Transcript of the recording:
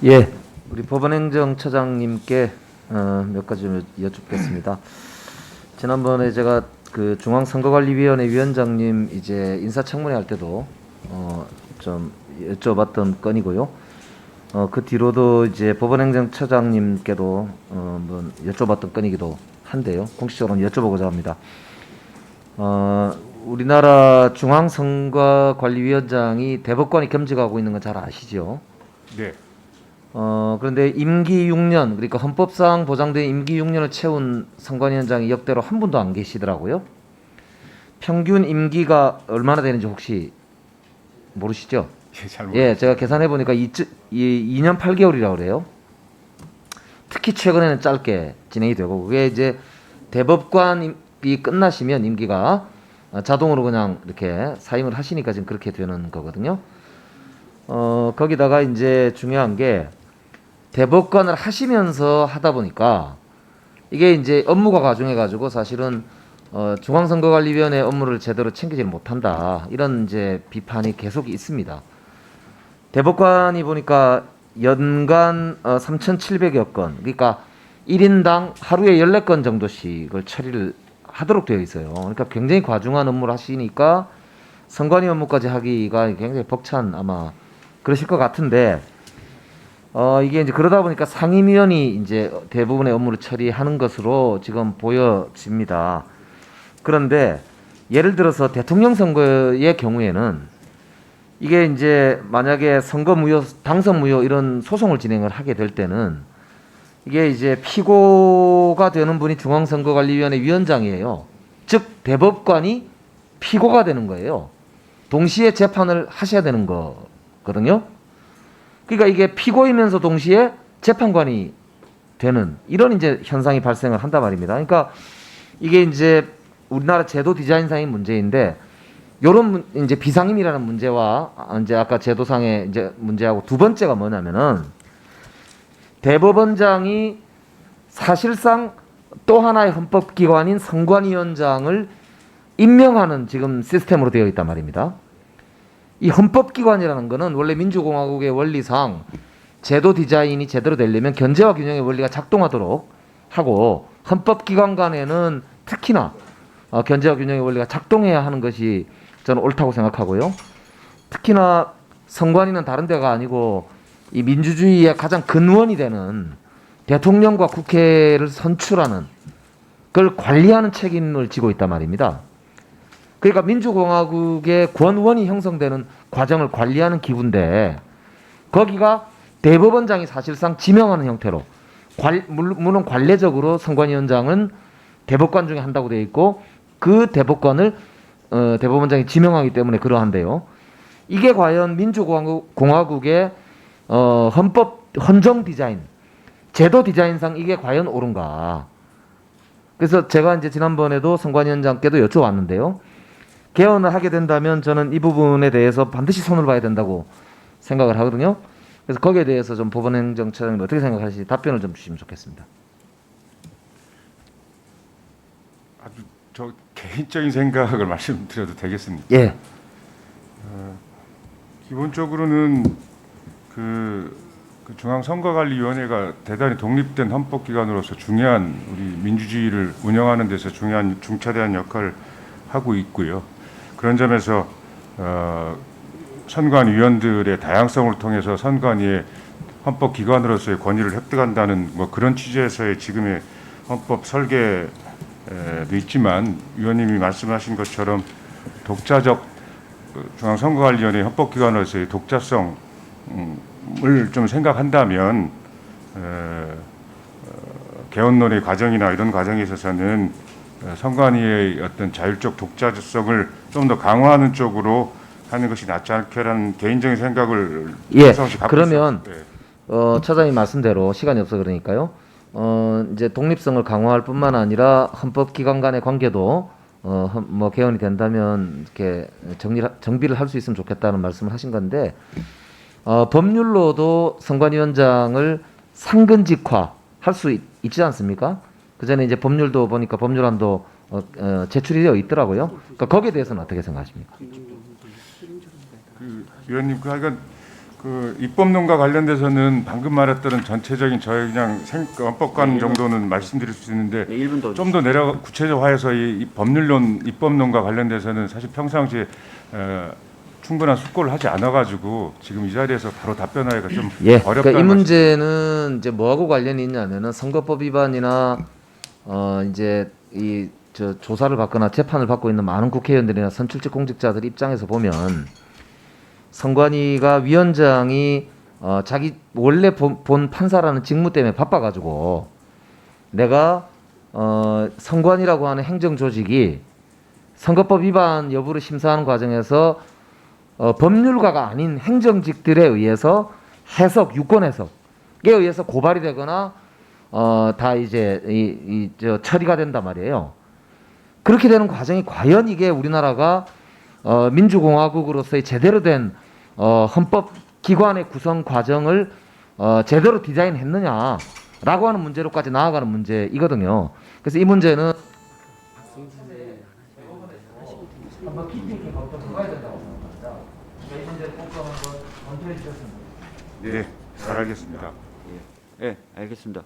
예, 우리 법원행정처장님께 몇 가지 좀 여쭙겠습니다. 지난번에 제가 그 중앙선거관리위원회 위원장님 이제 인사청문회 할 때도 좀 여쭤봤던 건이고요. 그 뒤로도 이제 법원행정처장님께도 한번 여쭤봤던 건이기도 한데요. 공식적으로 여쭤보고자 합니다. 우리나라 중앙선거관리위원장이 대법관이 겸직하고 있는 건 잘 아시죠? 네. 그런데 임기 6년, 그러니까 헌법상 보장된 임기 6년을 채운 선관위원장이 역대로 한 분도 안 계시더라고요. 평균 임기가 얼마나 되는지 혹시 모르시죠? 예, 잘 모르겠어요. 예, 제가 계산해 보니까 2년 8개월이라고 그래요. 특히 최근에는 짧게 진행이 되고, 그게 이제 대법관이 끝나시면 임기가 자동으로 그냥 이렇게 사임을 하시니까 지금 그렇게 되는 거거든요. 거기다가 이제 중요한 게 대법관을 하시면서 하다 보니까 이게 이제 업무가 가중해가지고 사실은 중앙선거관리위원회 업무를 제대로 챙기지 못한다, 이런 이제 비판이 계속 있습니다. 대법관이 보니까 연간 3,700여 건, 그러니까 1인당 하루에 14건 정도씩을 처리를 하도록 되어 있어요. 그러니까 굉장히 과중한 업무를 하시니까 선관위 업무까지 하기가 굉장히 벅찬, 아마 그러실 것 같은데, 이게 이제 그러다 보니까 상임위원이 이제 대부분의 업무를 처리하는 것으로 지금 보여집니다. 그런데 예를 들어서 대통령 선거의 경우에는 이게 이제 만약에 선거 무효, 당선 무효 이런 소송을 진행을 하게 될 때는 이게 이제 피고가 되는 분이 중앙선거관리위원회 위원장이에요. 즉 대법관이 피고가 되는 거예요. 동시에 재판을 하셔야 되는 거거든요. 그러니까 이게 피고이면서 동시에 재판관이 되는 이런 이제 현상이 발생을 한단 말입니다. 그러니까 이게 이제 우리나라 제도 디자인상의 문제인데, 요런 이제 비상임이라는 문제와 이제 아까 제도상의 이제 문제하고 두 번째가 뭐냐면은, 대법원장이 사실상 또 하나의 헌법기관인 선관위원장을 임명하는 지금 시스템으로 되어 있단 말입니다. 이 헌법기관이라는 거는 원래 민주공화국의 원리상 제도 디자인이 제대로 되려면 견제와 균형의 원리가 작동하도록 하고, 헌법기관 간에는 특히나 견제와 균형의 원리가 작동해야 하는 것이 저는 옳다고 생각하고요. 특히나 선관위는 다른 데가 아니고 이 민주주의의 가장 근원이 되는 대통령과 국회를 선출하는, 그걸 관리하는 책임을 지고 있단 말입니다. 그러니까 민주공화국의 권원이 형성되는 과정을 관리하는 기구인데, 거기가 대법원장이 사실상 지명하는 형태로, 물론 관례적으로 선관위원장은 대법관 중에 한다고 되어 있고, 그 대법관을 대법원장이 지명하기 때문에 그러한데요. 이게 과연 민주공화국의 헌법 헌정 디자인, 제도 디자인상 이게 과연 옳은가? 그래서 제가 이제 지난번에도 선관위원장께도 여쭤봤는데요. 개헌을 하게 된다면 저는 이 부분에 대해서 반드시 손을 봐야 된다고 생각을 하거든요. 그래서 거기에 대해서 좀 법원행정처장님 어떻게 생각하시는지 답변을 좀 주시면 좋겠습니다. 아주 저 개인적인 생각을 말씀드려도 되겠습니까? 예. 기본적으로는 그 중앙선거관리위원회가 대단히 독립된 헌법기관으로서 중요한 우리 민주주의를 운영하는 데서 중요한 중차대한 역할을 하고 있고요. 그런 점에서 선관위원들의 다양성을 통해서 선관위의 헌법기관으로서의 권위를 획득한다는 뭐 그런 취지에서의 지금의 헌법 설계도 있지만, 위원님이 말씀하신 것처럼 독자적 중앙선거관리위원회 헌법기관으로서의 독자성을 좀 생각한다면 개헌론의 과정이나 이런 과정에 있어서는 선관위의 어떤 자율적 독자성을 좀 더 강화하는 쪽으로 하는 것이 낫지 않겠라는 개인적인 생각을 예. 갖고 그러면 있습니다. 처장님 말씀대로 시간이 없어 그러니까요. 이제 독립성을 강화할 뿐만 아니라 헌법기관 간의 관계도 뭐 개헌이 된다면 이렇게 정비를 할 수 있으면 좋겠다는 말씀을 하신 건데, 법률로도 선관위원장을 상근직화 할 수 있지 않습니까? 그 전에 이제 법률도 보니까 법률안도 제출이 되어 있더라고요. 그러니까 거기에 대해서는 어떻게 생각하십니까? 위원님, 하여간 그 입법론과 관련돼서는 방금 말했던 전체적인 저희 그냥 헌법관 정도는 말씀드릴 수 있는데 네, 1분 더 좀 더 내려 구체화해서 이 법률론 입법론과 관련돼서는 사실 평상시에 충분한 숙고를 하지 않아가지고 지금 이 자리에서 바로 답변하기가 좀 예, 어렵다는 그러니까 이 말씀. 문제는 이제 뭐하고 관련이 있냐면은 선거법 위반이나 이제 이 저 조사를 받거나 재판을 받고 있는 많은 국회의원들이나 선출직 공직자들 입장에서 보면 선관위가 위원장이 자기 원래 본 판사라는 직무 때문에 바빠가지고 내가 선관위라고 하는 행정 조직이 선거법 위반 여부를 심사하는 과정에서 법률가가 아닌 행정직들에 의해서 해석, 유권 해석에 의해서 고발이 되거나 다 이제 저 처리가 된단 말이에요. 그렇게 되는 과정이 과연 이게 우리나라가 민주공화국으로서의 제대로 된 헌법 기관의 구성 과정을 제대로 디자인했느냐라고 하는 문제로까지 나아가는 문제이거든요. 그래서 이 문제는 한번 깊이 있게 검토해봐야 된다고 생각합니다. 이 문제를 꼭 한번 검토해 주셨으면 좋겠습니다. 네, 잘 알겠습니다. 네, 알겠습니다.